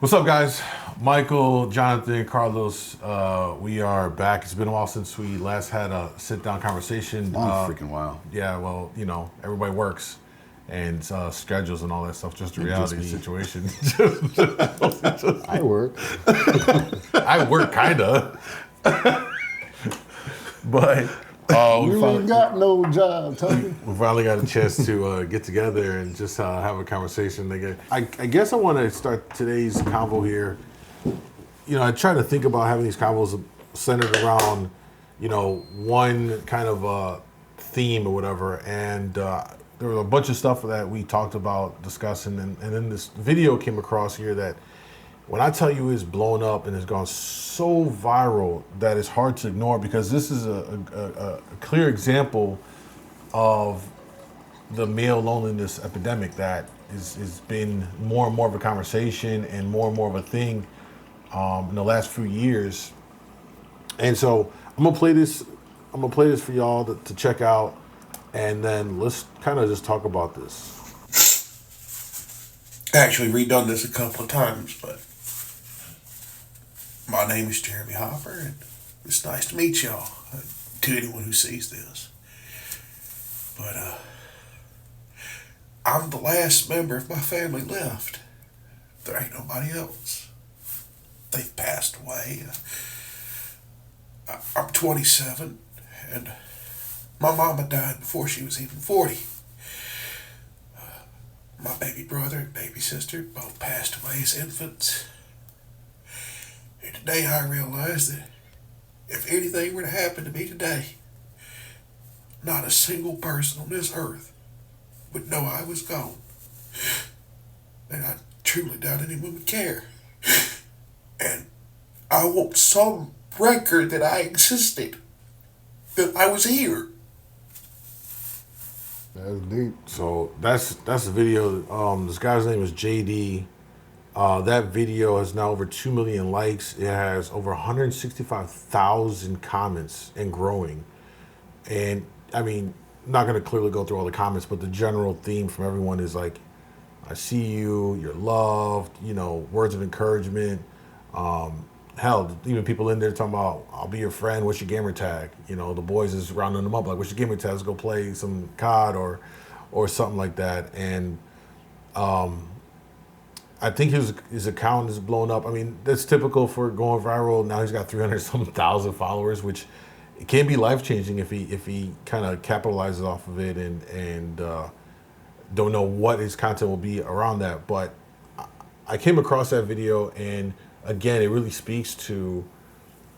What's up, guys? Michael, Jonathan, Carlos, we are back. It's been a while since we last had a sit-down conversation. Long freaking while. Yeah, well, you know, everybody works and schedules and all that stuff. Just the reality of the situation. I work. I work, kinda. But You ain't got no job, Tony. we finally got a chance to get together and just have a conversation again. I guess I want to start today's convo here. You know, I try to think about having these convos centered around, you know, one kind of theme or whatever. And there was a bunch of stuff that we talked about discussing. And then this video came across here that when I tell you it's blown up and has gone so viral that it's hard to ignore, because this is a clear example of the male loneliness epidemic that is been more and more of a conversation and more of a thing in the last few years. And so I'm gonna play this for y'all to check out, and then let's kind of just talk about this. Actually redone this a couple of times, but my name is Jeremy Hopper, and it's nice to meet y'all, to anyone who sees this. But I'm the last member of my family left. There ain't nobody else. They've passed away. I'm 27, and my mama died before she was even 40. My baby brother and baby sister both passed away as infants. And today I realized that if anything were to happen to me today, not a single person on this earth would know I was gone. And I truly doubt anyone would care. And I want some record that I existed, that I was here. That's deep. So that's the video. This guy's name is JD. That video has now over 2 million likes. It has over 165,000 comments and growing. And I mean, I'm not going to clearly go through all the comments, but the general theme from everyone is like, I see you, you're loved, you know, words of encouragement. Hell, even people in there talking about, I'll be your friend, what's your gamer tag? You know, the boys is rounding them up like, what's your gamer tag? Let's go play some COD or something like that. And I think his account is blown up. I mean, that's typical for going viral. Now he's got 300-some thousand followers, which it can be life-changing if he kind of capitalizes off of it and don't know what his content will be around that. But I came across that video, and again, it really speaks to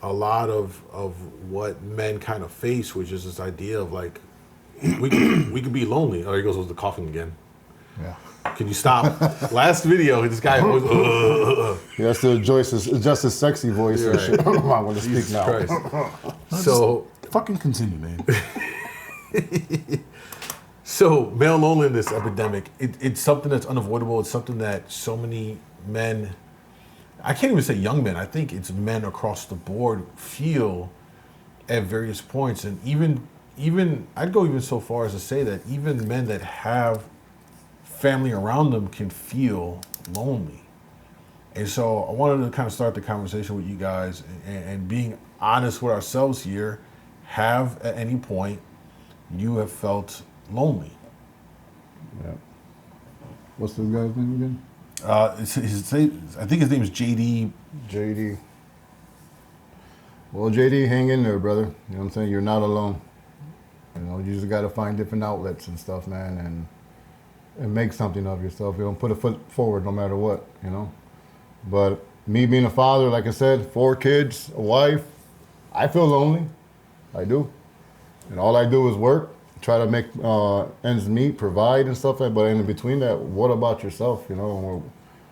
a lot of what men kind of face, which is this idea of like, we could be lonely. Oh, he goes with the coughing again. Yeah. Can you stop? Last video, this guy always. Yeah, that's the just his sexy voice. You're And right. shit. I'm not going to speak Jesus now. Christ. So Fucking continue, man. So male loneliness epidemic, it's something that's unavoidable. It's something that so many men, I can't even say young men, I think it's men across the board feel at various points. And even I'd go even so far as to say that even men that have family around them can feel lonely. And so I wanted to kind of start the conversation with you guys and being honest with ourselves here. Have at any point you have felt lonely? Yeah. What's this guy's name again? I think his name is JD. JD. Well, JD, hang in there, brother. You know what I'm saying? You're not alone. You know, you just got to find different outlets and stuff, man, and make something of yourself. You know, put a foot forward no matter what, you know. But me being a father, like I said, 4 kids, a wife, I feel lonely. I do. And all I do is work, try to make ends meet, provide and stuff like that. But in between that, what about yourself, you know?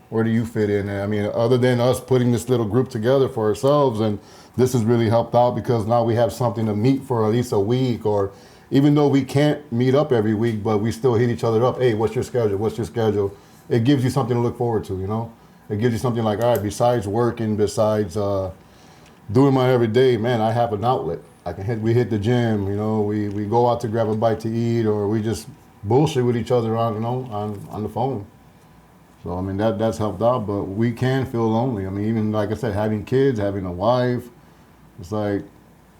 Where do you fit in? And I mean, other than us putting this little group together for ourselves, and this has really helped out because now we have something to meet for at least a week, or even though we can't meet up every week, but we still hit each other up. Hey, what's your schedule? What's your schedule? It gives you something to look forward to, you know? It gives you something like, all right, besides working, besides doing my everyday, man, I have an outlet. We hit the gym, you know, we go out to grab a bite to eat, or we just bullshit with each other on, you know, on the phone. So I mean that's helped out, but we can feel lonely. I mean, even like I said, having kids, having a wife, it's like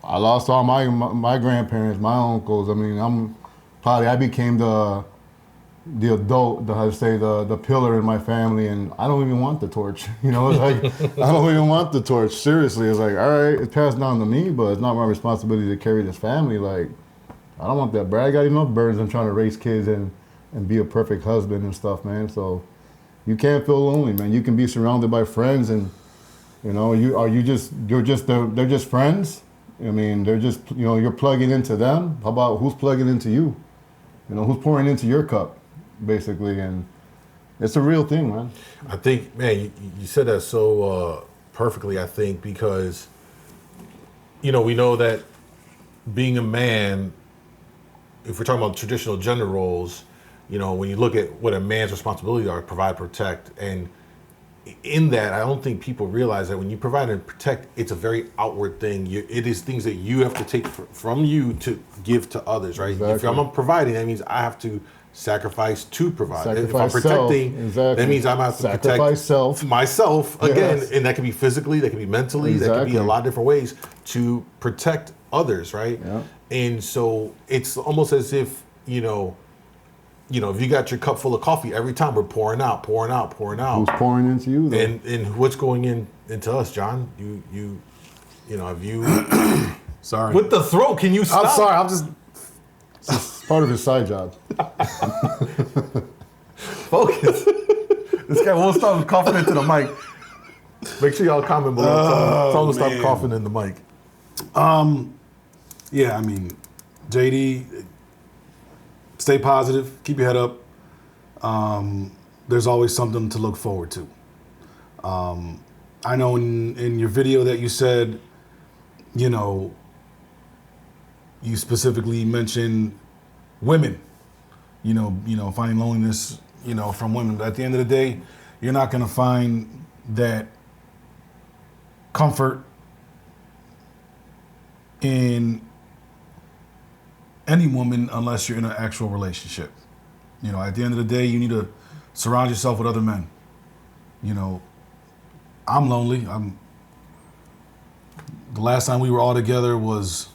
I lost all my grandparents, my uncles. I mean, I became the adult, how to say, the pillar in my family, and I don't even want the torch. You know, it's like I don't even want the torch. Seriously, it's like, all right, it's passed down to me, but it's not my responsibility to carry this family. Like, I don't want that. But I got enough burdens. I'm trying to raise kids and be a perfect husband and stuff, man. So you can't feel lonely, man. You can be surrounded by friends, and you know, they're just friends. I mean, they're just, you know, you're plugging into them. How about who's plugging into you? You know, who's pouring into your cup, basically, and it's a real thing, man. I think, man, you said that so perfectly, I think, because, you know, we know that being a man, if we're talking about traditional gender roles, you know, when you look at what a man's responsibilities are, provide, protect, and in that, I don't think people realize that when you provide and protect, it's a very outward thing. It is things that you have to take from you to give to others, right? Exactly. If I'm providing, that means I have to sacrifice to provide. Sacrifice if I'm protecting, exactly. that means I'm going to have to Sacrifice protect myself again, Yes. and that can be physically, that can be mentally, that can be a lot of different ways to protect others, right? Yeah. And so it's almost as if, you know, if you got your cup full of coffee, every time we're pouring out. Who's pouring into you, though? And what's going into us, John? You know, have you? Sorry. With the throat, can you stop? I'm sorry. I'm just It's part of his side job. Focus. This guy won't stop coughing into the mic. Make sure y'all comment below. Tell him to stop man. coughing in the mic. Yeah, I mean, JD, stay positive, keep your head up. There's always something to look forward to. I know in your video that you said, you know, you specifically mentioned women, you know, finding loneliness, you know, from women. But at the end of the day, you're not going to find that comfort in any woman unless you're in an actual relationship. You know, at the end of the day, you need to surround yourself with other men. You know, I'm lonely. The last time we were all together was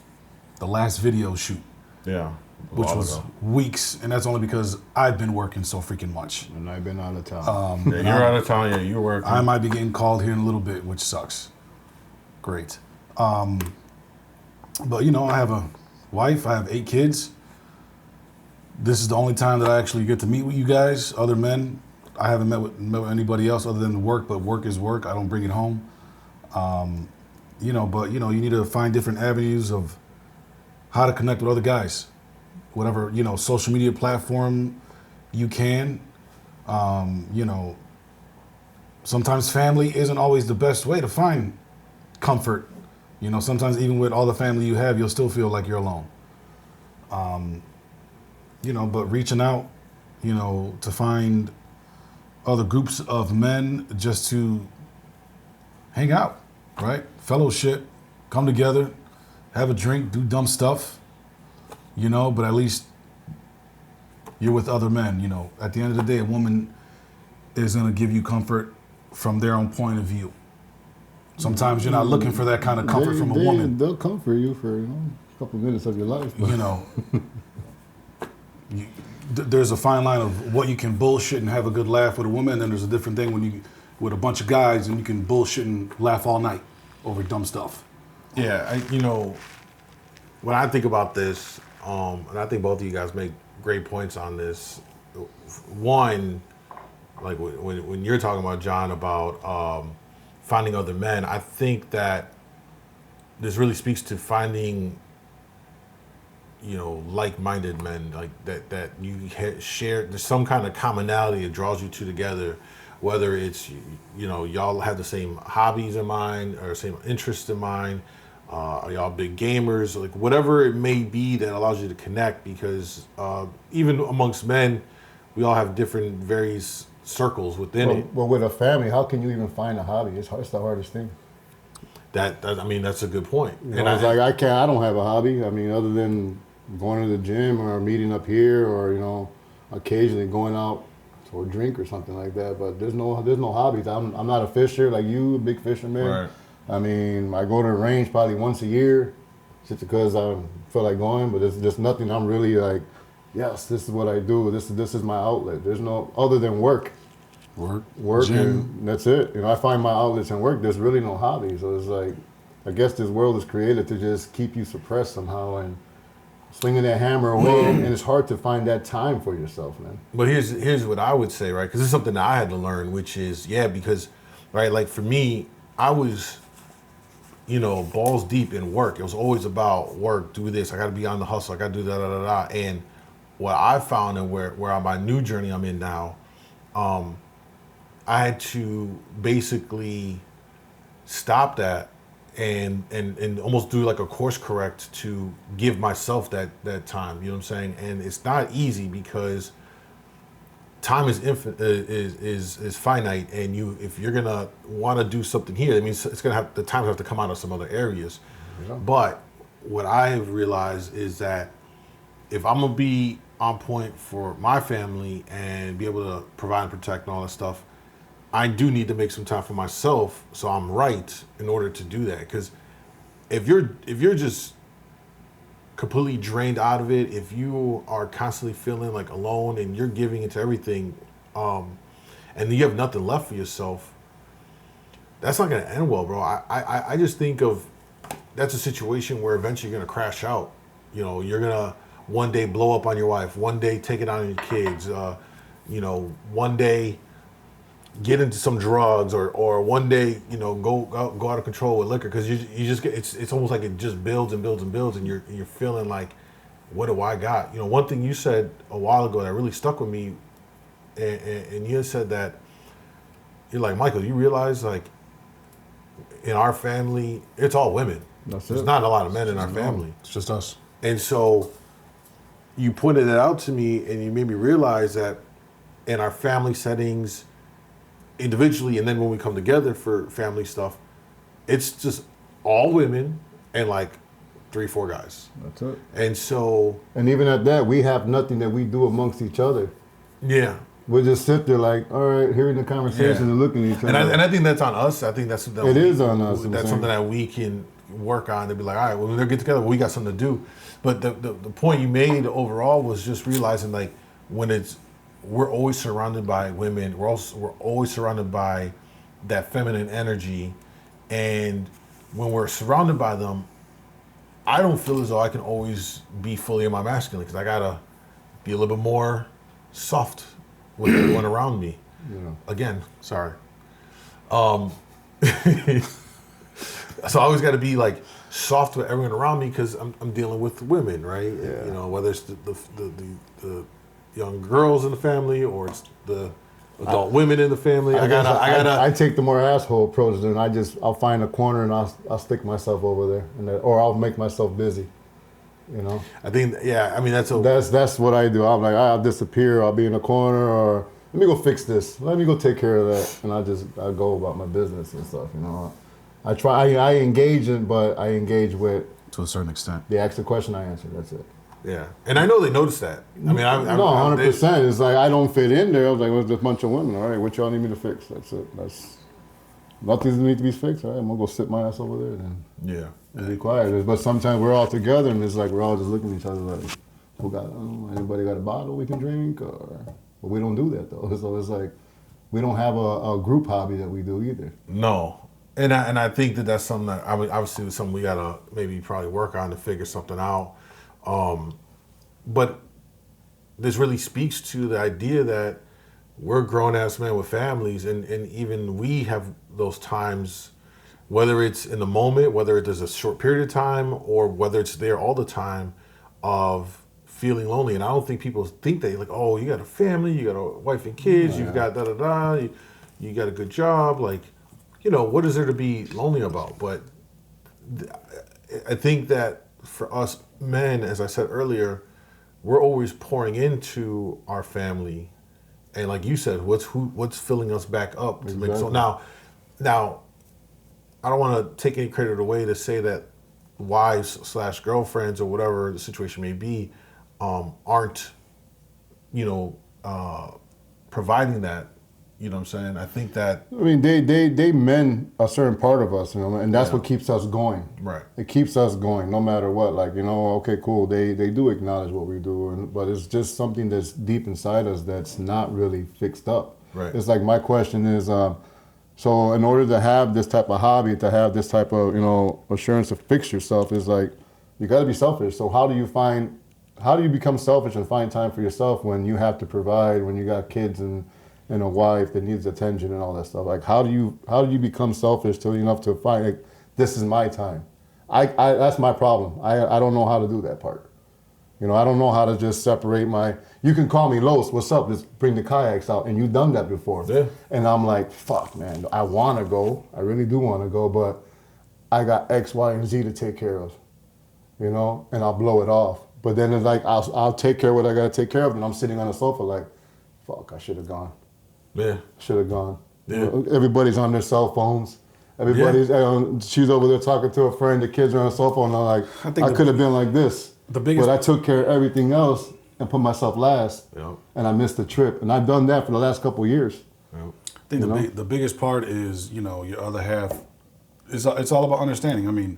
the last video shoot, Yeah. which was weeks, and that's only because I've been working so freaking much. And I've been out of town. Yeah, you're out of town. Yeah, you're working. I might be getting called here in a little bit, which sucks. Great. But you know, I have a wife, I have 8 kids. This is the only time that I actually get to meet with you guys, other men. I haven't met with anybody else other than work, but work is work. I don't bring it home. You know, but you know, you need to find different avenues of how to connect with other guys. Whatever, you know, social media platform you can. You know, sometimes family isn't always the best way to find comfort. You know, sometimes even with all the family you have, you'll still feel like you're alone. You know, but reaching out, you know, to find other groups of men just to hang out, right? Fellowship, come together, have a drink, do dumb stuff, you know, but at least you're with other men, you know. At the end of the day, a woman is going to give you comfort from their own point of view. Sometimes you're not looking for that kind of comfort from a woman. They'll comfort you for, you know, a couple minutes of your life. But. You know, there's a fine line of what you can bullshit and have a good laugh with a woman, and then there's a different thing when you with a bunch of guys and you can bullshit and laugh all night over dumb stuff. Yeah, you know, when I think about this, and I think both of you guys make great points on this. One, like when you're talking about, John, about finding other men, I think that this really speaks to finding, you know, like-minded men, like that you share. There's some kind of commonality that draws you two together, whether it's, you know, y'all have the same hobbies in mind or same interests in mind. Are y'all big gamers? Like whatever it may be that allows you to connect, because even amongst men, we all have different various circles within it. Well, with a family, how can you even find a hobby? It's the hardest thing. I mean, that's a good point. You know, it's like I don't have a hobby. I mean, other than going to the gym or meeting up here, or you know, occasionally going out or drink or something like that. But there's no hobbies. I'm not a fisher like you, a big fisherman. Right. I mean, I go to the range probably once a year, just because I feel like going. But there's just nothing I'm really like, yes, this is what I do. This is my outlet. There's no other than work, Gym. and that's it. You know, I find my outlets in work. There's really no hobby. So it's like, I guess this world is created to just keep you suppressed somehow and swinging that hammer away, and it's hard to find that time for yourself, man. But here's what I would say, right? Because this is something that I had to learn, which is, because, right, like for me, I was, balls deep in work. It was always about work, do this, I got to be on the hustle, I got to do da da da da. And what I found, and where on my new journey I'm in now, I had to basically stop that and almost do like a course correct to give myself that time. You know what I'm saying? And it's not easy because time is is finite, and if you're gonna want to do something here, that means it's gonna have the time have to come out of some other areas. Yeah. But what I have realized is that if I'm gonna be on point for my family and be able to provide and protect and all that stuff, I do need to make some time for myself, so I'm right in order to do that. Because if you're just completely drained out of it, if you are constantly feeling like alone and you're giving into everything, and you have nothing left for yourself, that's not gonna end well, bro. I just think of that's a situation where eventually you're gonna crash out. You're gonna one day blow up on your wife, one day take it out on your kids, one day get into some drugs, or one day go out of control with liquor, because you just get it's almost like it just builds and builds and builds, and you're feeling like, what do I got? One thing you said a while ago that really stuck with me, and you said that you're like, Michael, you realize like in our family it's all women. There's not a lot of men in our family. It's just us. And so you pointed it out to me, and you made me realize that in our family settings, individually, and then when we come together for family stuff, it's just all women and like 3-4 guys. That's it. And so, And even at that, we have nothing that we do amongst each other. yeah. We just sit there like, all right, hearing the conversation Yeah. and looking at each other. And I think that's on us. I think that's something It is on us, I'm That's saying. something that we can work on to be like, all right, well, when they get together, we got something to do. But the point you made overall was just realizing like we're always surrounded by women. We're always surrounded by that feminine energy, and when we're surrounded by them, I don't feel as though I can always be fully in my masculine, because I gotta be a little bit more soft with everyone around me. Yeah. Again, sorry. So I always got to be like soft with everyone around me, because I'm dealing with women, right? Yeah. Whether it's the young girls in the family, or it's the adult women in the family. I take the more asshole approach, and I'll find a corner and I'll stick myself over there, or I'll make myself busy. I think, That's what I do. I'm like, I'll disappear. I'll be in a corner, or let me go fix this. Let me go take care of that, and I go about my business and stuff. I try. I engage but I engage with, To a certain extent. they ask the question, I answer. That's it. yeah. And I know they noticed that. I mean, No, 100%. It's like I don't fit in there. I was like, well, there's a bunch of women. All right, what y'all need me to fix? That's it. Nothing needs to be fixed. All right, I'm gonna go sit my ass over there then. Yeah. And be quiet. But sometimes we're all together, and it's like we're all just looking at each other like, anybody got a bottle we can drink? But we don't do that though. So it's like we don't have a group hobby that we do either. No. And I think that's something that obviously something we gotta maybe probably work on to figure something out. But this really speaks to the idea that we're grown-ass men with families, and even we have those times, whether it's in the moment, whether there's a short period of time, or whether it's there all the time, of feeling lonely. And I don't think people think that, like, oh, you got a family, you got a wife and kids, you've got da-da-da, you got a good job, like, what is there to be lonely about? But I think that for us men, as I said earlier, we're always pouring into our family, and like you said, what's filling us back up to make so now I don't want to take any credit away to say that wives/girlfriends or whatever the situation may be aren't providing that. You know what I'm saying? I think that I mean, they mend a certain part of us, you know, and that's what keeps us going. Right. It keeps us going no matter what. Like, you know, okay, cool. They do acknowledge what we do, but it's just something that's deep inside us that's not really fixed up. Right. It's like my question is, so in order to have this type of hobby, to have this type of, you know, assurance to fix yourself, is like, you got to be selfish. So how do you become selfish and find time for yourself when you have to provide, when you got kids and a wife that needs attention and all that stuff? Like, how do you become selfish till enough to find, like, this is my time? I that's my problem. I don't know how to do that part. You know, I don't know how to just separate you can call me Los, what's up? Let's bring the kayaks out. And you've done that before. Yeah. And I'm like, fuck, man, I want to go. I really do want to go, but I got X, Y, and Z to take care of, you know, and I'll blow it off. But then it's like, I'll take care of what I got to take care of, and I'm sitting on the sofa like, fuck, I should have gone. Yeah. Should have gone. Yeah. You know, everybody's on their cell phones. Everybody's, she's over there talking to a friend, the kids are on the cell phone, and I'm like, I could have been like this. But I took care of everything else and put myself last, and I missed the trip. And I've done that for the last couple of years. I think the biggest part is, you know, your other half, it's all about understanding. I mean,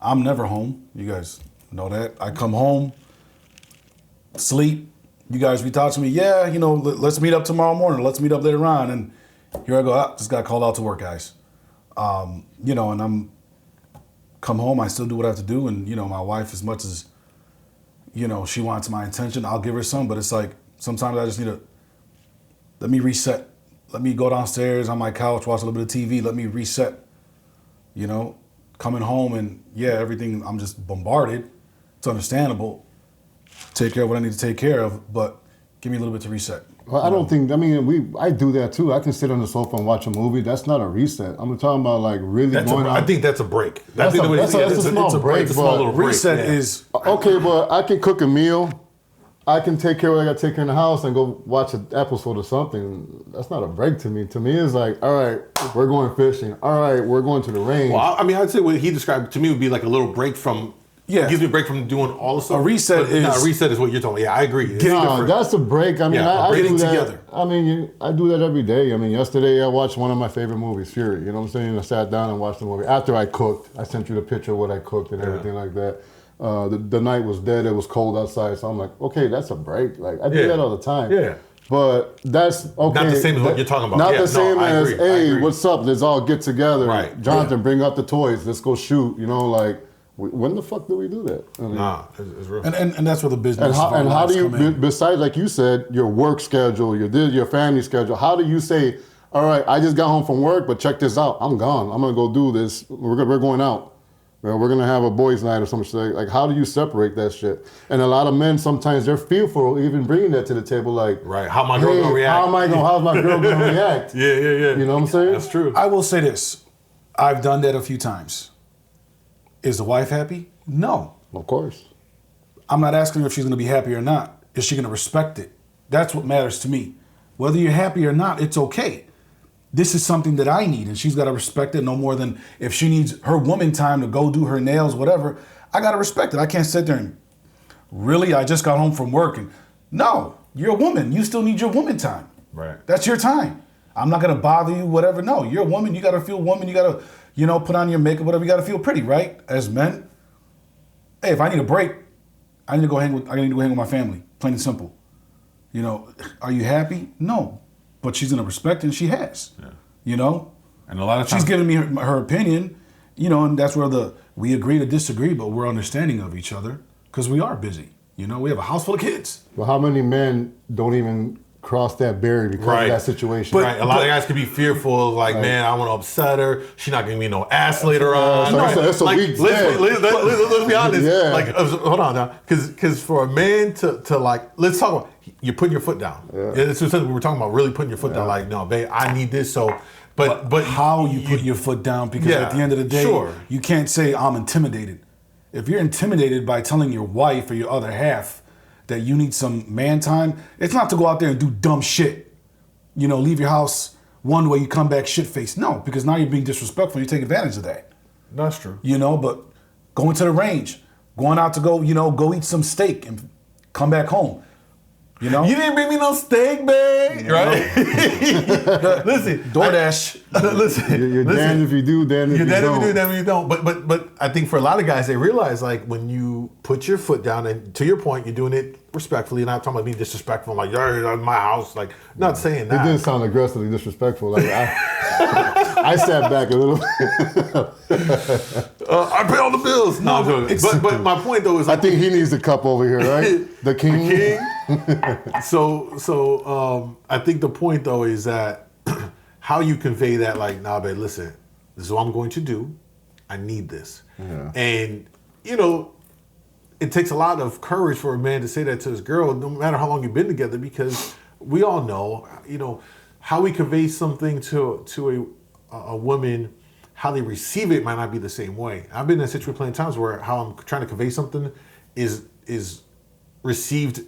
I'm never home. You guys know that. I come home, sleep. You guys be talking to me, yeah, you know, let's meet up tomorrow morning. Let's meet up later on. And here I go, just got called out to work, guys. You know, and I'm come home, I still do what I have to do. And, you know, my wife, as much as, you know, she wants my attention, I'll give her some. But it's like, sometimes I just need to, let me reset. Let me go downstairs on my couch, watch a little bit of TV. Let me reset, you know, coming home and, everything, I'm just bombarded. It's understandable. Take care of what I need to take care of, but give me a little bit to reset. Well, I don't think, I mean, I do that too. I can sit on the sofa and watch a movie. That's not a reset. I'm talking about like really going out. I think that's a break. That's a small break. It's a small little break. Reset is... Okay, but I can cook a meal. I can take care of what I got to take care in the house and go watch an episode or something. That's not a break to me. To me, it's like, all right, we're going fishing. All right, we're going to the range. Well, I mean, I'd say what he described to me would be like a little break from... Yeah, it gives me a break from doing all the stuff. A reset is what you're talking about. Yeah, I agree. No, that's a break. I mean, I do that. Together. I mean, I do that every day. I mean, yesterday I watched one of my favorite movies, Fury. You know what I'm saying? I sat down and watched the movie. After I cooked, I sent you the picture of what I cooked and everything like that. The night was dead. It was cold outside. So I'm like, okay, that's a break. Like, I do that all the time. Yeah. But that's okay. Not the same as what you're talking about. Not the same as, hey, agree. What's up? Let's all get together. Right. Jonathan, bring out the toys. Let's go shoot. You know, like, when the fuck do we do that? I mean, it's real. And that's where the business and how do you, besides, like you said, your work schedule, your family schedule, how do you say, all right, I just got home from work, but check this out, I'm gone. I'm going to go do this. We're going out. You know, we're going to have a boys' night or some shit. Like, how do you separate that shit? And a lot of men, sometimes they're fearful even bringing that to the table. Like, right, how my girl going to react? How's my girl going to react? Yeah. You know what I'm saying? That's true. I will say this. I've done that a few times. Is the wife happy? No. Of course. I'm not asking her if she's going to be happy or not. Is she going to respect it? That's what matters to me. Whether you're happy or not, it's okay. This is something that I need, and she's got to respect it no more than if she needs her woman time to go do her nails, whatever. I got to respect it. I can't sit there and, really, I just got home from work. And no, you're a woman. You still need your woman time. Right. That's your time. I'm not going to bother you, whatever. No, you're a woman. You got to feel woman. You got to, you know, put on your makeup, whatever. You got to feel pretty, right? As men. Hey, if I need a break, I need to go hang with my family. Plain and simple. You know, are you happy? No. But she's going to respect it, and she has. Yeah. You know? And a lot of times... She's giving me her opinion, you know, and that's where we agree to disagree, but we're understanding of each other because we are busy. You know, we have a house full of kids. Well, how many men don't even cross that barrier because of that situation? But a lot of guys could be fearful of like, man, I want to upset her. She's not giving me no ass later on. That's a weak let's be honest. Yeah. Like, hold on now, because for a man to like, let's talk about you're putting your foot down. Yeah. It's something we were talking about, really putting your foot down. Like, no, babe, I need this. So, but how you put your foot down? Because at the end of the day, you can't say I'm intimidated. If you're intimidated by telling your wife or your other half that you need some man time, it's not to go out there and do dumb shit. You know, leave your house one way, you come back shit-faced. No, because now you're being disrespectful. You take advantage of that. That's true. You know, but going to the range, going out to go eat some steak and come back home. You know? You didn't bring me no steak, babe. Right? Listen, DoorDash. Listen, You're listen. damned if you do, damned if You're you dead if don't. you do, damn if you don't. But I think for a lot of guys, they realize like when you put your foot down, and to your point, you're doing it respectfully. You're not talking about being disrespectful. I'm like, you're in my house. Like, not saying It that. did sound aggressively disrespectful. Like I sat back a little bit. I pay all the bills. No, I'm joking. But my point though is I like, think he needs a cup over here, right? The king. So I think the point though is that how you convey that, like, nah, babe, listen, this is what I'm going to do. I need this. Yeah. And, you know, it takes a lot of courage for a man to say that to his girl, no matter how long you've been together, because we all know, you know, how we convey something to a woman, how they receive it might not be the same way. I've been in a situation plenty of times where how I'm trying to convey something is received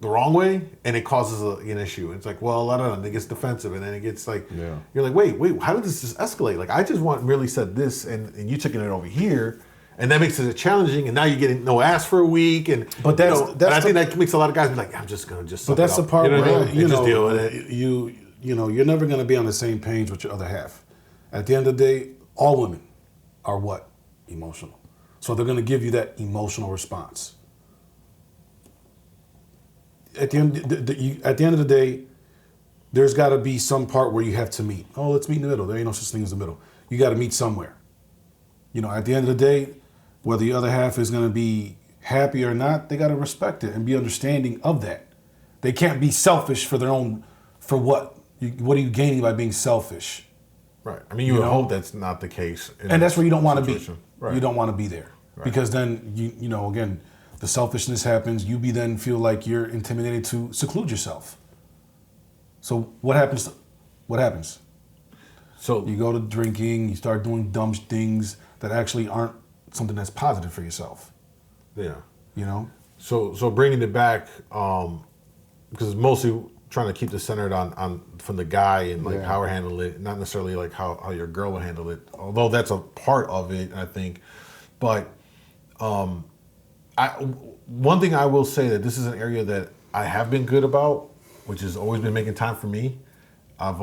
the wrong way, and it causes an issue. It's like, well, I don't know, it gets defensive, and then it gets like, Yeah. you're like, wait, how did this just escalate? Like, I just really said this, and you taking it over here, and that makes it challenging, and now you're getting no ass for a week, and But that's- you know, that's and I think the- that makes a lot of guys be like, I'm just gonna just. But that's the part you know what I where mean? you And just know deal with it. you know you're never going to be on the same page with your other half. At the end of the day, all women are what? Emotional. So they're going to give you that emotional response. At the end of the day, there's got to be some part where you have to meet. Oh, let's meet in the middle. There ain't no such thing as the middle. You got to meet somewhere. You know, at the end of the day, whether the other half is going to be happy or not, they got to respect it and be understanding of that. They can't be selfish for their own, for what? What are you gaining by being selfish? Right. I mean, you would hope that's not the case. And that's where you don't want to be. situation. Right. You don't want to be there. Right. Because then, you know, again, the selfishness happens. You then feel like you're intimidated to seclude yourself. So what happens? What happens? So You go to drinking, you start doing dumb things that actually aren't something that's positive for yourself. yeah. You know? So bringing it back, because mostly trying to keep this centered on from the guy and like Yeah. how we're handling it, not necessarily like how your girl would handle it, although that's a part of it, I think. But one thing I will say that this is an area that I have been good about, which has always been making time for me. I've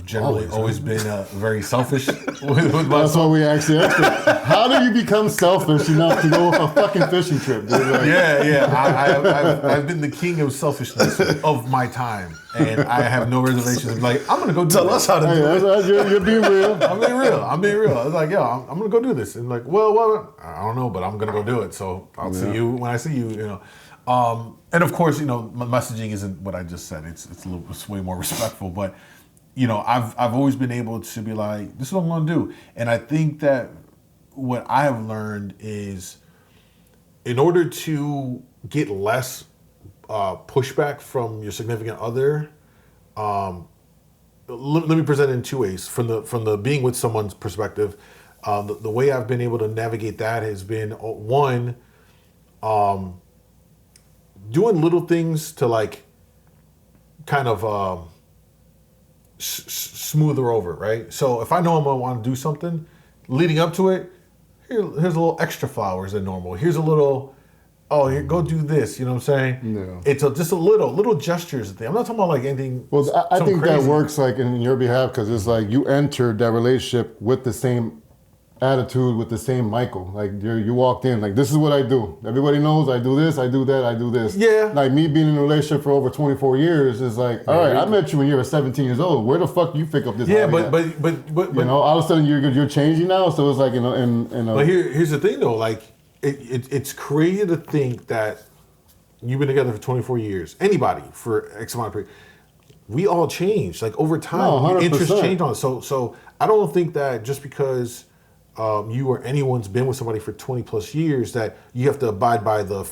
generally always been very selfish with That's myself. what we asked the expert. How do you become selfish enough to go on a fucking fishing trip, dude? Like, Yeah. I've been the king of selfishness of my time, and I have no reservations. I'm like, I'm gonna go do Tell this. us how to hey, do it. you're being real. I'm being real. I was like, yo, I'm gonna go do this, and like, well, I don't know, but I'm gonna go do it. So I'll see you when I see you. You know. And of course, you know, my messaging isn't what I just said. It's way more respectful. But you know, I've always been able to be like, this is what I'm gonna do. And I think that what I have learned is, in order to get less pushback from your significant other, let me present it in two ways. From the being with someone's perspective, the way I've been able to navigate that has been one. Doing little things to like kind of smooth her over, right? So if I know I'm gonna want to do something, leading up to it, here's a little extra flowers than normal. Here's a little, here, go do this. You know what I'm saying? Yeah. It's just a little gestures thing. I'm not talking about like anything. Well, I some think that crazy. works like in your behalf because it's like you entered that relationship with the same attitude, with the same Michael. Like you walked in like, this is what I do. Everybody knows I do this, I do that, I do this. Yeah. Like me being in a relationship for over 24 years is like, all right, I met you when you were 17 years old. Where the fuck do you pick up this? Yeah, hobby but at? You know, all of a sudden you're changing now. So it's like, you know, But here's the thing though, like it's crazy to think that you've been together for 24 years. Anybody for X amount of period. We all change. Like over time, No, 100%. interests change on us. So I don't think that just because you or anyone's been with somebody for 20 plus years that you have to abide by the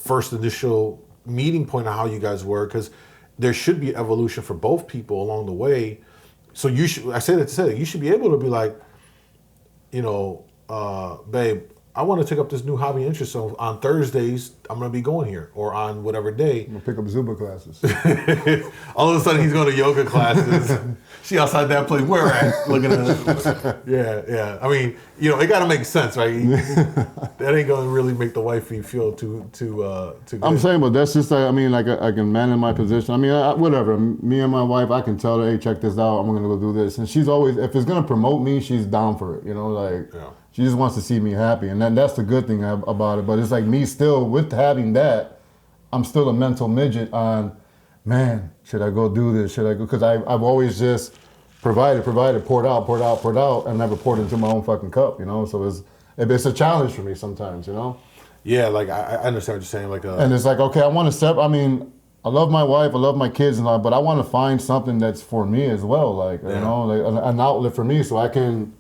first initial meeting point of how you guys were, because there should be evolution for both people along the way. So I say that to say that you should be able to be like, you know, babe, I want to take up this new hobby interest. So on Thursdays, I'm going to be going here, or on whatever day. I'm gonna pick up Zumba classes. All of a sudden, he's going to yoga classes. She outside that place we're at, looking at it. Yeah. I mean, it got to make sense, right? That ain't going to really make the wifey feel too good. I'm saying, but that's just like, I mean, like I can manage my position. I mean, whatever. Me and my wife, I can tell her, hey, check this out. I'm gonna go do this, and she's always, if it's gonna promote me, she's down for it. Yeah. She just wants to see me happy, and that's the good thing about it. But it's like me still, with having that, I'm still a mental midget on, man, should I go do this? Should I go? Because I've always just provided, poured out, and never poured into my own fucking cup, So it's a challenge for me sometimes, Yeah, like I understand what you're saying. Like, and it's like, okay, I want to I mean, I love my wife, I love my kids, and all, but I want to find something that's for me as well, like like an outlet for me, so I can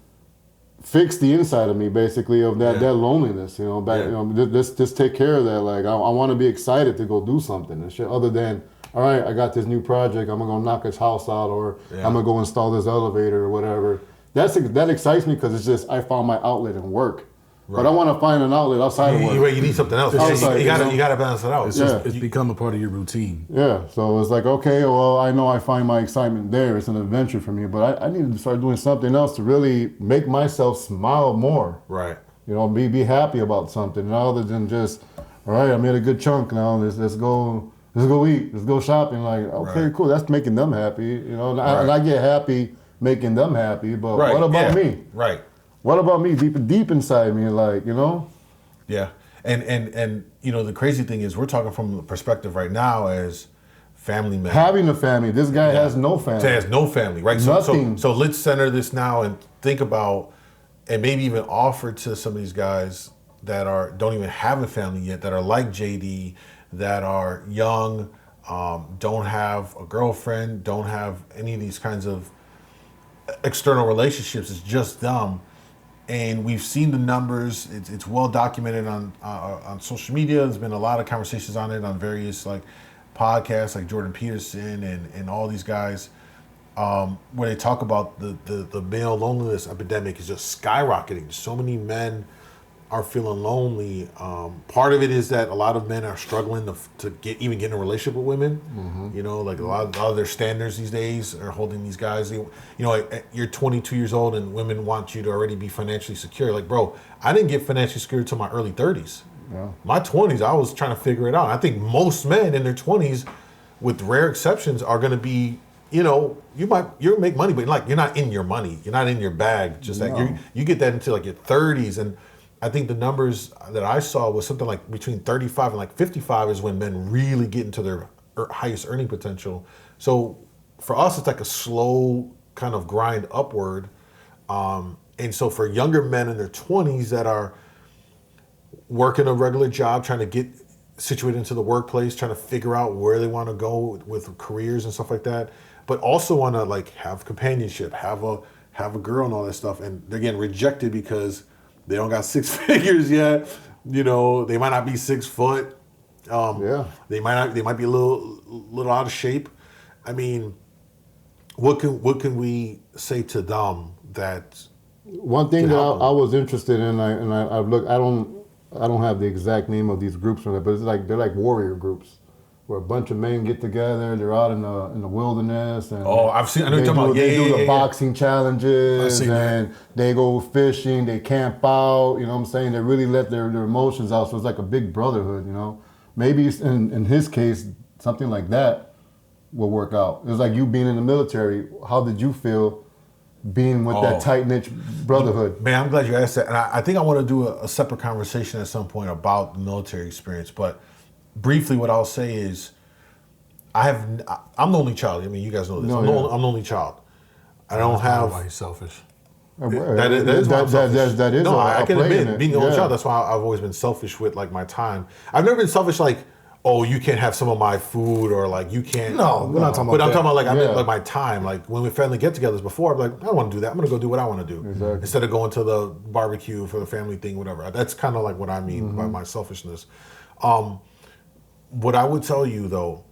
fix the inside of me, basically, of that loneliness. Just take care of that. Like, I want to be excited to go do something and shit. Other than, all right, I got this new project, I'm gonna go knock his house out, or I'm gonna go install this elevator or whatever. That excites me because it's just I found my outlet in work. Right. But I want to find an outlet outside of work. You need something else. You gotta balance it out. It's become a part of your routine. Yeah. So it's like, okay, well, I know I find my excitement there. It's an adventure for me, but I need to start doing something else to really make myself smile more. Right. Be happy about something, other than just, all right, I made a good chunk now. Let's go eat. Let's go shopping. Like, okay, cool. That's making them happy. And I get happy making them happy. But what about me? Right. What about me, deep inside me, like, Yeah, and the crazy thing is we're talking from the perspective right now as family men. Having a family. This guy has no family. He has no family, right? Nothing. So let's center this now and think about, and maybe even offer to some of these guys that don't even have a family yet, that are like JD, that are young, don't have a girlfriend, don't have any of these kinds of external relationships. It's just them. And we've seen the numbers. It's well documented on social media. There's been a lot of conversations on it on various like podcasts, like Jordan Peterson and all these guys, where they talk about the male loneliness epidemic is just skyrocketing. So many men are feeling lonely. Part of it is that a lot of men are struggling to get in a relationship with women. Mm-hmm. Like a lot of their standards these days are holding these guys. You're 22 years old and women want you to already be financially secure. Like, bro, I didn't get financially secure until my early 30s. Yeah. My 20s, I was trying to figure it out. I think most men in their 20s, with rare exceptions, are going to be, you'll make money, but like you're not in your money. You're not in your bag. Just like you get that into like your 30s. And I think the numbers that I saw was something like between 35 and like 55 is when men really get into their highest earning potential. So for us, it's like a slow kind of grind upward. And so for younger men in their 20s that are working a regular job, trying to get situated into the workplace, trying to figure out where they want to go with careers and stuff like that, but also want to like have companionship, have a girl and all that stuff, and they're getting rejected because they don't got six figures yet. They might not be 6 foot. They might be a little out of shape. I mean, what can we say to them that? One thing that I was interested in, I've looked. I don't have the exact name of these groups, but it's like they're like warrior groups, where a bunch of men get together. They're out in the wilderness, and I've seen. I know you're talking about. They do the boxing challenges, and they go fishing. They camp out. You know what I'm saying? They really let their emotions out. So it's like a big brotherhood. Maybe in his case, something like that will work out. It was like you being in the military. How did you feel being with that tight-knit brotherhood? Man, I'm glad you asked that. And I think I want to do a separate conversation at some point about the military experience. But briefly, what I'll say is I'm the only child. I mean, you guys know this. I'm the only child. I don't have... Why he's selfish. That is no, I can admit, being the only child, that's why I've always been selfish with like my time. I've never been selfish like, you can't have some of my food, or like you can't. No, we're not talking about that. But I'm talking about like I mean like my time. Like when we family get-togethers before, I'm like, I don't want to do that. I'm gonna go do what I want to do instead of going to the barbecue for the family thing, whatever. That's kind of like what I mean by my selfishness. What I would tell you though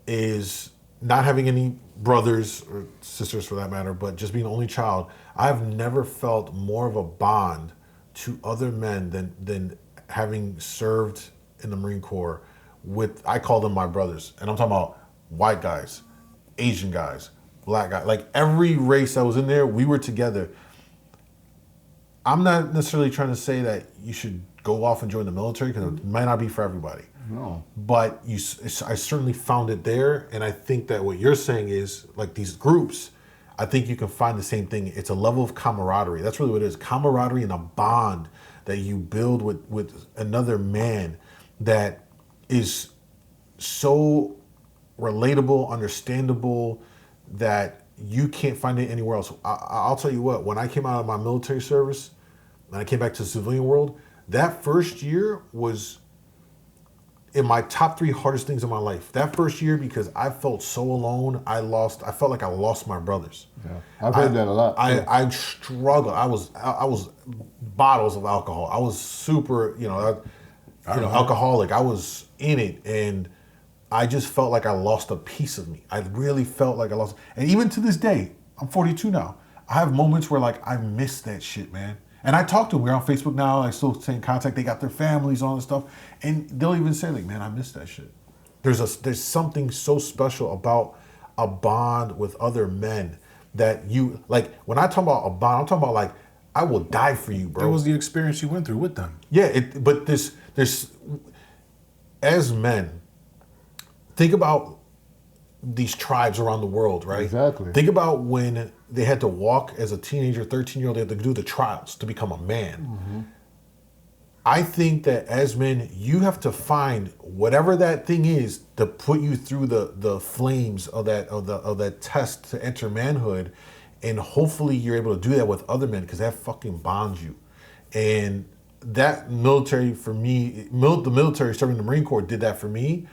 is not having any brothers or sisters for that matter, but just being the only child. I've never felt more of a bond to other men than having served in the Marine Corps with, I call them my brothers, and I'm talking about white guys, Asian guys, black guys, like every race that was in there, we were together. I'm not necessarily trying to say that you should go off and join the military because it might not be for everybody. No. But I certainly found it there, and I think that what you're saying is like these groups. I think you can find the same thing. It's a level of camaraderie. That's really what it is. Camaraderie and a bond that you build with another man that is so relatable, understandable, that you can't find it anywhere else. I'll tell you what, when I came out of my military service and I came back to the civilian world, that first year was in my top 3 hardest things in my life. That first year, because I felt so alone, I felt like I lost my brothers. Yeah, I've heard that a lot. I struggled. I was bottles of alcohol. I was super, alcoholic. I was in it, and I just felt like I lost a piece of me. I really felt like I lost. And even to this day, I'm 42 now. I have moments where like I miss that shit, man. And I talk to them. We're on Facebook now. I still stay in contact. They got their families, all this stuff, and they'll even say like, "Man, I miss that shit." There's something so special about a bond with other men that you like. When I talk about a bond, I'm talking about like I will die for you, bro. It was the experience you went through with them. Yeah, but there's as men, think about these tribes around the world, right? Exactly. Think about when they had to walk as a teenager, 13-year-old, they had to do the trials to become a man. Mm-hmm. I think that as men, you have to find whatever that thing is to put you through the flames of that test to enter manhood, and hopefully you're able to do that with other men because that fucking bonds you. And that military for me, the military serving in the Marine Corps did that for me.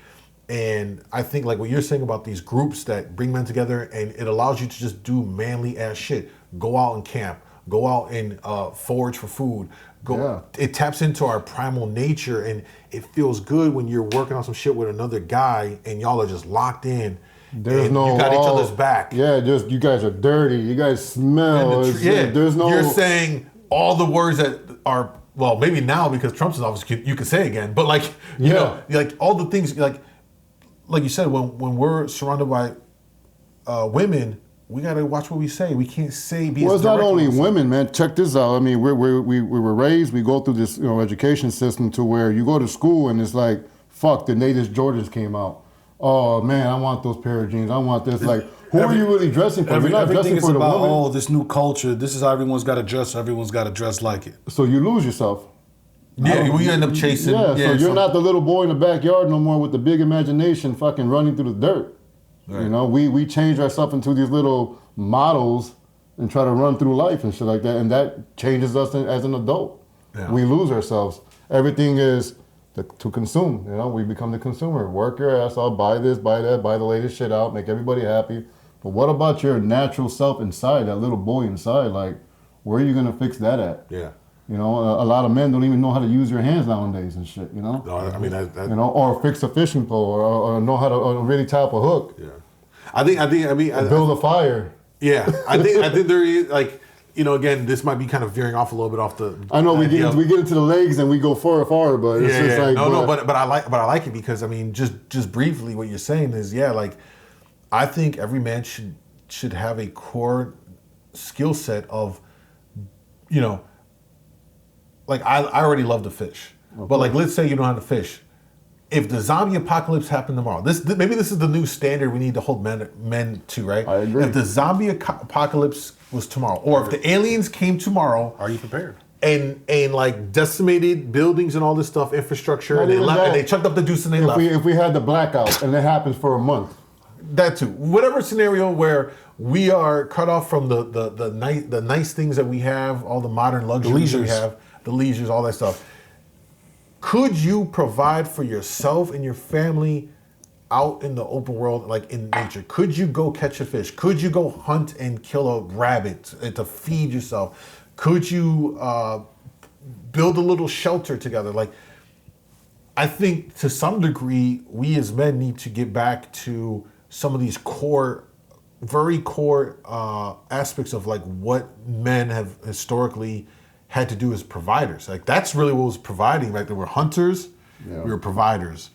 And I think like what you're saying about these groups that bring men together, and it allows you to just do manly ass shit. Go out and camp. Go out and forage for food. It taps into our primal nature, and it feels good when you're working on some shit with another guy and y'all are just locked in. There's you got each other's back. Yeah, just you guys are dirty. You guys smell. There's no. You're saying all the words that are, well, maybe now because Trump's in office, you can say again. But like, you know, like all the things like you said, when we're surrounded by women, we gotta watch what we say. We can't say. Well, it's not only women, man. Check this out. I mean, we were raised. We go through this education system to where you go to school and it's like, fuck, the latest Jordans came out. Oh man, I want those pair of jeans. I want this. Like, who are you really dressing for? You're not dressing for the woman. Oh, this new culture. This is how everyone's got to dress. So everyone's got to dress like it. So you lose yourself. Yeah, we end up chasing. Yeah, so you're not the little boy in the backyard no more with the big imagination fucking running through the dirt. Right. You know, we change ourselves into these little models and try to run through life and shit like that, and that changes us as an adult. Yeah. We lose ourselves. Everything is to consume. You know, we become the consumer. Work your ass off, buy this, buy that, buy the latest shit out, make everybody happy. But what about your natural self inside, that little boy inside? Like, where are you gonna fix that at? Yeah. You know, a lot of men don't even know how to use their hands nowadays and shit, you know? No, I mean, you know, or fix a fishing pole or know how to really tie up a hook. Yeah. I mean, build a fire. Yeah. I think there is, like, you know, again, this might be kind of veering off a little bit off the. I know we get into the legs and we go far, but it's just like. But I like it because, I mean, just briefly, what you're saying is, like, I think every man should have a core skill set of, you know, like I already love to fish, but like let's say you don't know how to fish. If the zombie apocalypse happened tomorrow, maybe this is the new standard we need to hold men to, right? I agree. If the zombie apocalypse was tomorrow, or if the aliens came tomorrow, are you prepared? And like decimated buildings and all this stuff, infrastructure, and they left, and they chucked up the deuce and they left. If we had the blackout and it happens for a month, that too. Whatever scenario where we are cut off from the nice things that we have, all the modern luxuries that we have. The leisures, all that stuff. Could you provide for yourself and your family out in the open world, like in nature? Could you go catch a fish? Could you go hunt and kill a rabbit to feed yourself? Could you build a little shelter together? Like, I think to some degree, we as men need to get back to some of these very core aspects of like what men have historically had to do as providers. Like that's really what was providing. Like there were hunters, Yeah. we were providers.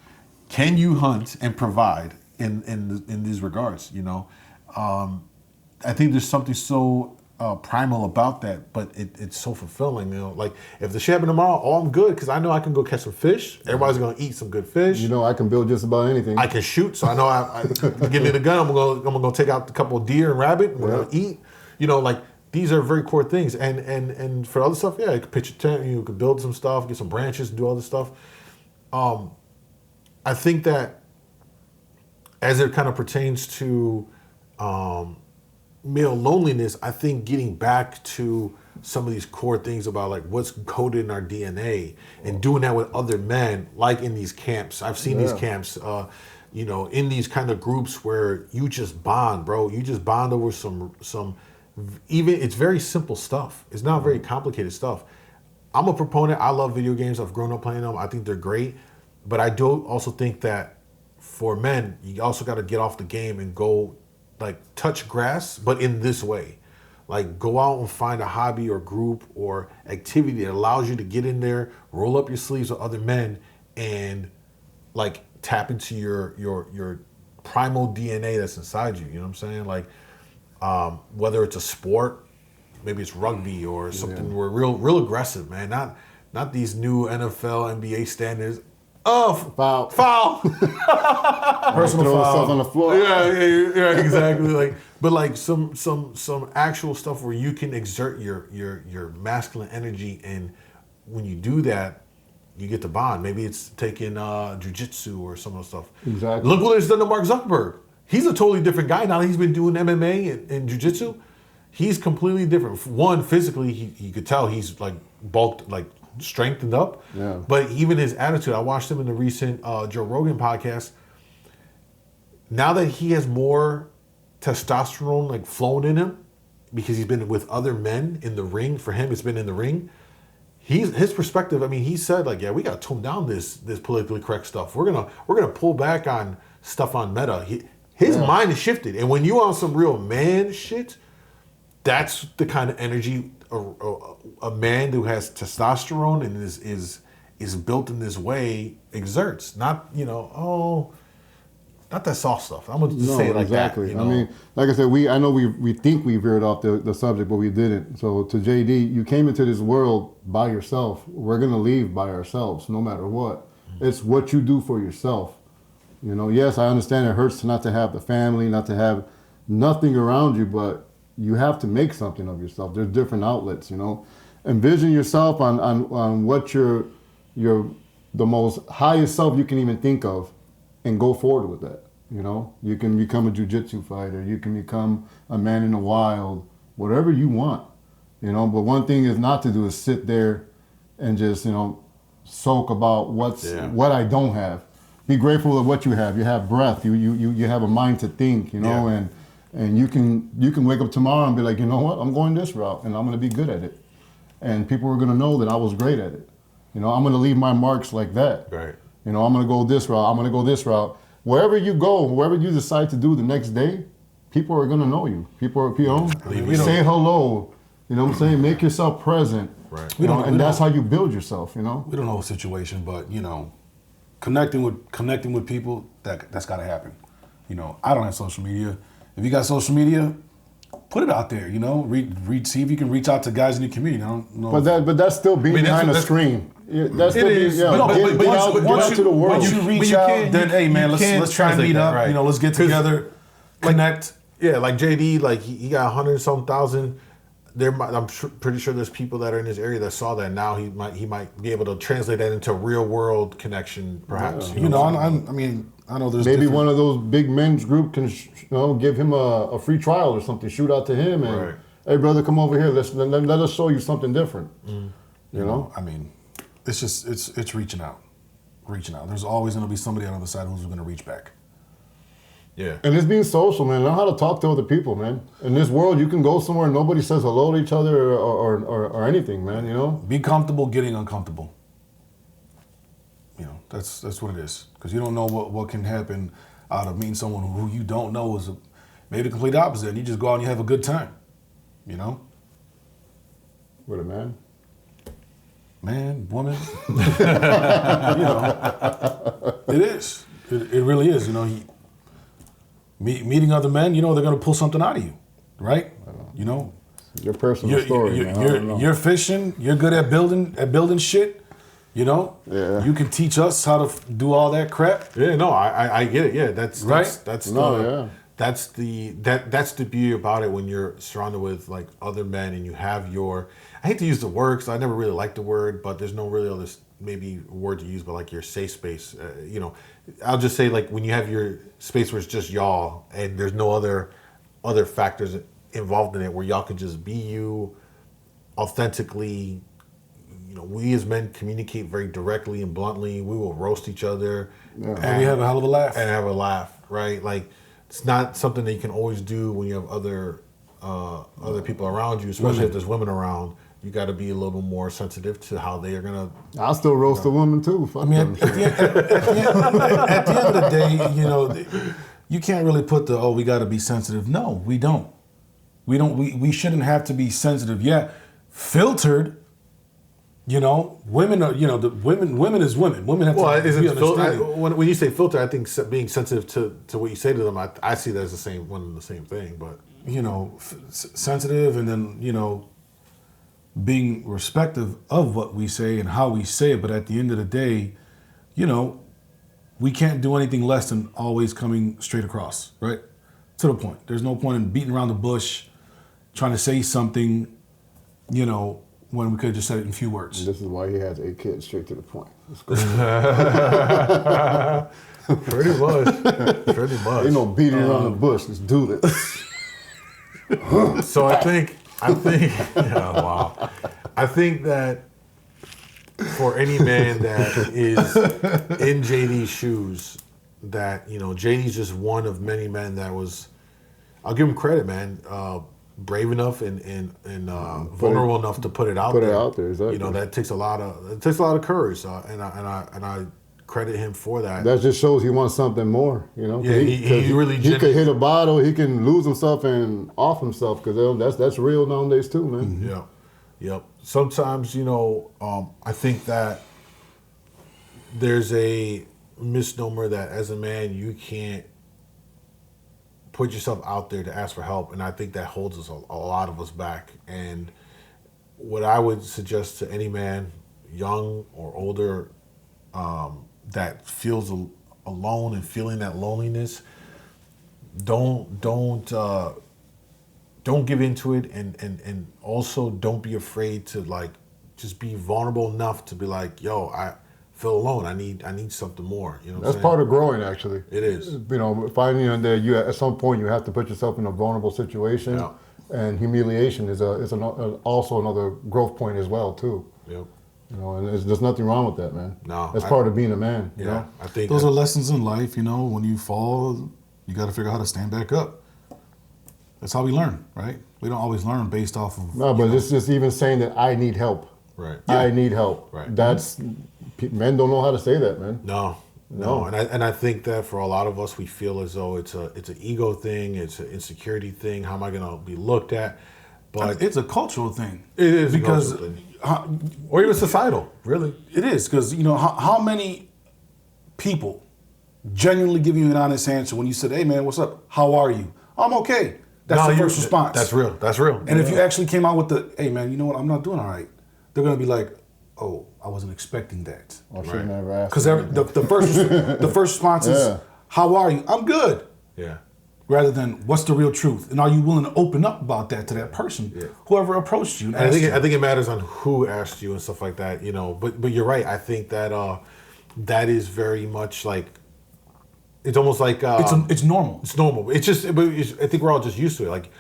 Can you hunt and provide in these regards? You know, I think there's something so primal about that, but it's so fulfilling. You know, like if the shit happened tomorrow, oh, I'm good because I know I can go catch some fish. Everybody's gonna eat some good fish. You know, I can build just about anything. I can shoot, so I know I give me the gun. I'm gonna take out a couple of deer and rabbit. And we're gonna eat. You know, like these are very core things. And for other stuff, yeah, you could pitch a tent, you could build some stuff, get some branches, and do all this stuff. I think that as it kind of pertains to male loneliness, I think getting back to some of these core things about like what's coded in our DNA and doing that with other men, like in these camps. I've seen these camps, you know, in these kind of groups where you just bond, bro. You just bond over some even it's very simple stuff. It's not very complicated stuff. I'm a proponent. I love video games. I've grown up playing them. I think they're great. But I do also think that for men, you also got to get off the game and go like touch grass, but in this way. Like go out and find a hobby or group or activity that allows you to get in there, roll up your sleeves with other men and like tap into your primal DNA that's inside you. You know what I'm saying? Like whether it's a sport, maybe it's rugby or something where real aggressive, man. Not these new NFL, NBA standards. Oh, foul. Personal throw yourself on the floor. Yeah, exactly. Like, but like some actual stuff where you can exert your masculine energy, and when you do that, you get to bond. Maybe it's taking jujitsu or some of the stuff. Exactly. Look what it's done to Mark Zuckerberg. He's a totally different guy now that he's been doing MMA and jujitsu. He's completely different. One, physically, he could tell he's like bulked, like strengthened up. Yeah. But even his attitude, I watched him in the recent Joe Rogan podcast. Now that he has more testosterone like flowing in him, because he's been with other men in the ring. For him, it's been in the ring. His perspective. I mean, he said like, yeah, we got to tone down this politically correct stuff. We're gonna pull back on stuff on meta. His mind is shifted, and when you on some real man shit, that's the kind of energy a man who has testosterone and is built in this way exerts. Not not that soft stuff. I'm gonna just say it like exactly. that. You know? I mean, like I said, I know we think we veered off the subject, but we didn't. So to JD, you came into this world by yourself. We're gonna leave by ourselves, no matter what. It's what you do for yourself. You know, yes, I understand it hurts not to have the family, not to have nothing around you, but you have to make something of yourself. There's different outlets, you know. Envision yourself on what the most highest self you can even think of, and go forward with that. You know, you can become a jiu-jitsu fighter. You can become a man in the wild, whatever you want. You know, but one thing is not to do is sit there and just, soak about what I don't have. Be grateful of what you have. You have breath. You have a mind to think, and you can wake up tomorrow and be like, you know what, I'm going this route and I'm going to be good at it. And people are going to know that I was great at it. You know, I'm going to leave my marks like that. Right. You know, I'm going to go this route. I'm going to go this route. Wherever you go, wherever you decide to do the next day, people are going to know you. People are, say hello. You know what I'm saying? Make yourself present. Right. And that's how you build yourself, you know? We don't know the situation, but, connecting with people, that's got to happen. I don't have social media. If you got social media, put it out there, see if you can reach out to guys in your community. I don't know. But that's still being behind a screen. That's still being, get out to the world. Once you reach out, then hey man, let's try and meet up. Right. Let's get together, connect. Yeah, like JD, like he got 100-some thousand. I'm pretty sure there's people that are in this area that saw that. Now he might be able to translate that into real world connection, perhaps. Yeah. I know there's maybe one of those big men's group can give him a free trial or something. Shoot out to him and hey brother, come over here. Let us show you something different. You know. It's just it's reaching out. There's always going to be somebody on the other side who's going to reach back. Yeah. And it's being social, man. Learn how to talk to other people, man. In this world, you can go somewhere and nobody says hello to each other or anything, man. Be comfortable getting uncomfortable. That's what it is. Because you don't know what can happen out of meeting someone who you don't know is maybe the complete opposite. And you just go out and you have a good time. With it, man. man, woman. You know, it is. It really is. You know, meeting other men, you know, they're gonna pull something out of you, right? You know, Your personal story, man. I don't know. You're fishing. You're good at building shit. You know, Yeah. You can teach us how to do all that crap. Yeah, no, I get it. Yeah, that's Right? That's No, that's the beauty about it when you're surrounded with like other men and you have your. I hate to use the word because I never really liked the word, but there's no really other maybe word to use, but like your safe space. You know, I'll just say like when you have your space where it's just y'all and there's no other factors involved in it, where y'all can just be you, authentically. You know, we as men communicate very directly and bluntly. We will roast each other, And we have a hell of a laugh. and have a laugh, right? Like it's not something that you can always do when you have other people around you, especially if there's women around. You got to be a little more sensitive to how they are gonna. I'll still roast a woman too. Fuck I mean, them. at the end of the day, you know, you can't really put we got to be sensitive. No, we don't. We shouldn't have to be sensitive. Yeah, filtered. You know, women are. You know, women is women. Women have Well, to isn't be understanding. when you say filter, I think being sensitive to what you say to them, I see that as the same one and the same thing. But You know, sensitive, and then you know, being respectful of what we say and how we say it. But at the end of the day, you know, we can't do anything less than always coming straight across, right? To the point. There's no point in beating around the bush, trying to say something, you know, when we could have just said it in few words. This is why he has 8 kids, straight to the point. Let's go. pretty much. Ain't no beating around the bush. Let's do this. So I think, yeah, wow. I think that for any man that is in JD's shoes, that, you know, JD's just one of many men that was, I'll give him credit, man, brave enough and vulnerable enough to put it out there. Put it out there, exactly. You know, that takes a lot of courage, and I credit him for that. That just shows he wants something more, you know. Yeah, he really he could hit a bottle. He can lose himself and off himself because that's real nowadays too, man. Mm-hmm. Yeah, yep. Sometimes, you know, I think that there's a misnomer that as a man you can't put yourself out there to ask for help, and I think that holds us a lot of us back. And what I would suggest to any man, young or older, that feels alone and feeling that loneliness, don't give into it, and also don't be afraid to like just be vulnerable enough to be like, yo, I feel alone. I need something more. You know what That's I'm saying? part of growing, actually. It is. You know, finding that you at some point you have to put yourself in a vulnerable situation, Yeah. and humiliation is also another growth point as well too. Yep. You know, and there's nothing wrong with that, man. No, that's part of being a man. You Yeah, know? I think Those are lessons in life, you know. When you fall, you got to figure out how to stand back up. That's how we learn, right? We don't always learn based off of. No, but it's just even saying that I need help. right. I need help. Right. That's men don't know how to say that, man. No, and I think that for a lot of us, we feel as though it's an ego thing, it's an insecurity thing. How am I going to be looked at? But It's a cultural thing. it is because a cultural thing. Or even societal, really. it is because you know how many people genuinely give you an honest answer when you said, "Hey man, what's up? How are you? I'm okay." That's the first response. That's real. That's real. And if you actually came out with the, "Hey man, you know what? I'm not doing all right," they're gonna be like, "Oh, I wasn't expecting that." I should never ask. Because the first response is, Yeah. "How are you? I'm good," yeah. rather than "What's the real truth?" And are you willing to open up about that to that person, whoever approached you? And And asked you? I think it matters on who asked you and stuff like that, you know. But you're right. I think that that is very much like, it's almost like it's normal. it's normal. It's just, I think we're all just used to it. Like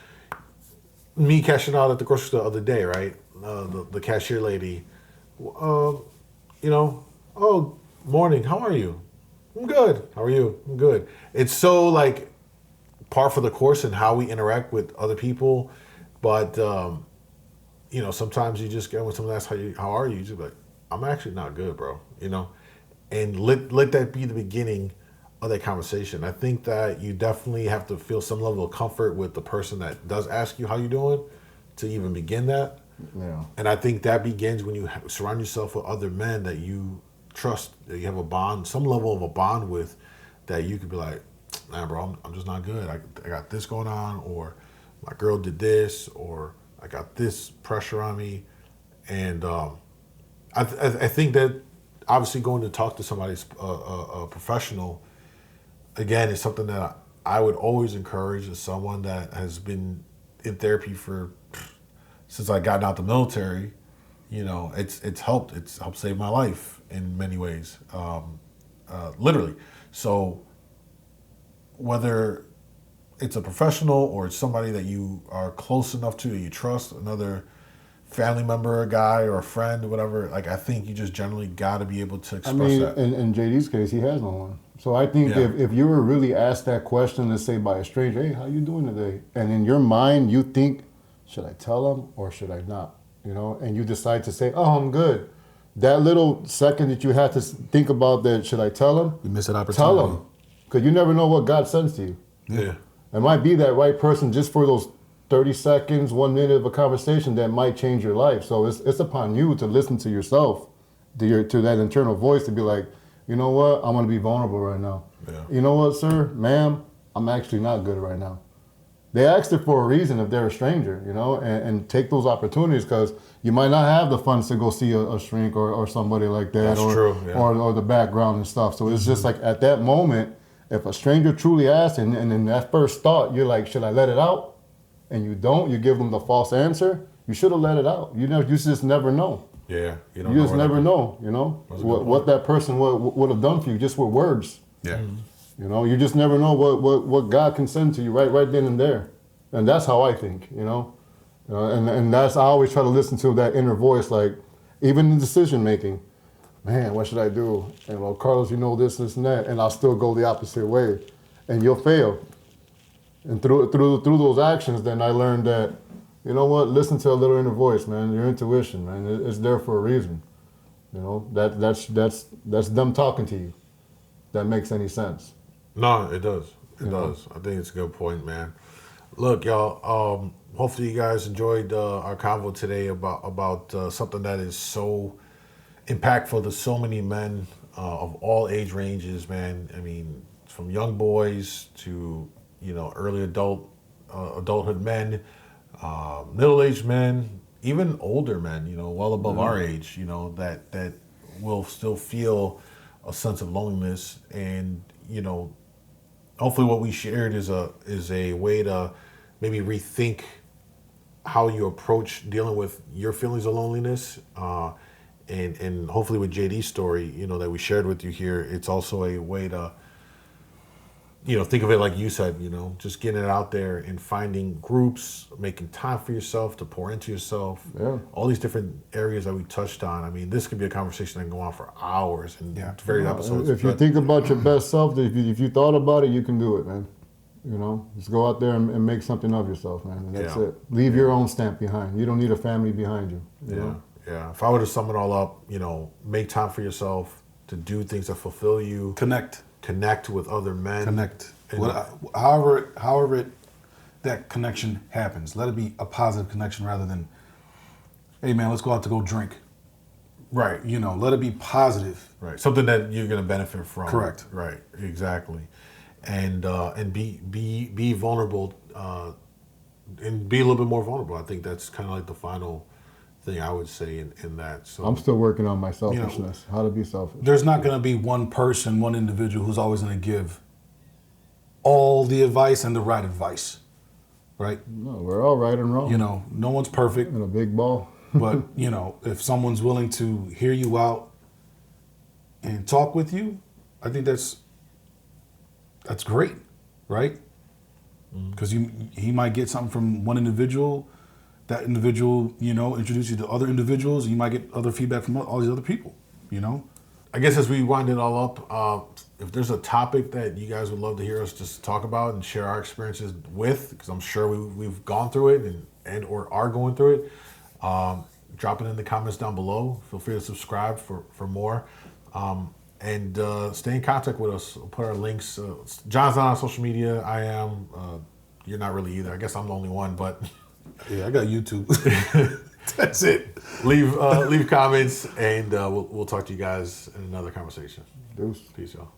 me cashing out at the grocery store the other day, right? The cashier lady, you know, oh, morning, how are you? I'm good. How are you? I'm good. It's so like par for the course in how we interact with other people, but you know, sometimes you just get when someone asks how are you, just be like, I'm actually not good, bro. You know, and let that be the beginning of that conversation. I think that you definitely have to feel some level of comfort with the person that does ask you how you doing to even begin that. Yeah. And I think that begins when you surround yourself with other men that you trust, that you have a bond, some level of a bond with, that you could be like, nah, bro, I'm just not good. I got this going on, or my girl did this, or I got this pressure on me. And I think that obviously going to talk to somebody, a professional, again, is something that I would always encourage as someone that has been in therapy since I got out the military. You know, it's helped save my life in many ways, literally. So whether it's a professional or it's somebody that you are close enough to, that you trust, another family member, a guy or a friend or whatever, like, I think you just generally got to be able to express that. In JD's case, he has no one. So I think Yeah. if you were really asked that question, let's say by a stranger, hey, how you doing today? And in your mind, you think, should I tell him or should I not? You know, and you decide to say, oh, I'm good. That little second that you had to think about that, should I tell him? You miss an opportunity. Tell him. Because you never know what God sends to you. Yeah. It might be that right person just for those 30 seconds, 1 minute of a conversation that might change your life. So it's upon you to listen to yourself, to that internal voice, to be like, you know what, I'm going to be vulnerable right now. Yeah. You know what, sir, ma'am, I'm actually not good right now. They asked it for a reason if they're a stranger, you know, and take those opportunities, because you might not have the funds to go see a shrink or somebody like that. That's or, true, yeah. or the background and stuff. So it's just like at that moment, if a stranger truly asks, and in that first thought, you're like, should I let it out? And you don't, you give them the false answer, you should have let it out. You just never know. Yeah. You just never know, you know, what that person would have done for you just with words. Yeah. You know, you just never know what God can send to you right then and there. And that's how I think, you know. And that's, I always try to listen to that inner voice, like, even in decision making. Man, what should I do? And, well, Carlos, you know this and that. And I'll still go the opposite way. And you'll fail. And through those actions, then I learned that, you know what, listen to a little inner voice, man. Your intuition, man, it's there for a reason. You know, that's them talking to you. That makes any sense. No, it does. It does. I think it's a good point, man. Look, y'all. Hopefully, you guys enjoyed our convo today about something that is so impactful to so many men of all age ranges, man. I mean, from young boys to early adulthood men, middle-aged men, even older men. Well above our age. That will still feel a sense of loneliness, and hopefully what we shared is a way to maybe rethink how you approach dealing with your feelings of loneliness, and hopefully with JD's story, that we shared with you here, it's also a way to think of it like you said, just getting it out there and finding groups, making time for yourself to pour into yourself. Yeah. All these different areas that we touched on. I mean, this could be a conversation that can go on for hours and various episodes. If you think about your best self, if you thought about it, you can do it, man. Just go out there and make something of yourself, man. And that's it. Leave your own stamp behind. You don't need a family behind you. You know? Yeah. If I were to sum it all up, make time for yourself to do things that fulfill you. Connect with other men. Connect. However that connection happens. Let it be a positive connection rather than, hey man, let's go out to go drink. Right. Let it be positive. Right. Something that you're going to benefit from. Correct. Right. Exactly. And be vulnerable, and be a little bit more vulnerable. I think that's kind of like the final thing I would say in that. So I'm still working on my selfishness, how to be selfish. There's not going to be one person, one individual who's always going to give all the advice and the right advice, right? No, we're all right and wrong. No one's perfect. In a big ball. But, if someone's willing to hear you out and talk with you, I think that's great, right? Because he might get something from one individual. That individual, introduce you to other individuals. You might get other feedback from all these other people, I guess as we wind it all up, if there's a topic that you guys would love to hear us just talk about and share our experiences with, because I'm sure we've gone through it and or are going through it, drop it in the comments down below. Feel free to subscribe for more. And stay in contact with us. We'll put our links. John's not on social media. I am. You're not really either. I guess I'm the only one, but Yeah, I got YouTube. That's it. Leave comments, and we'll talk to you guys in another conversation. Deuce. Peace, y'all.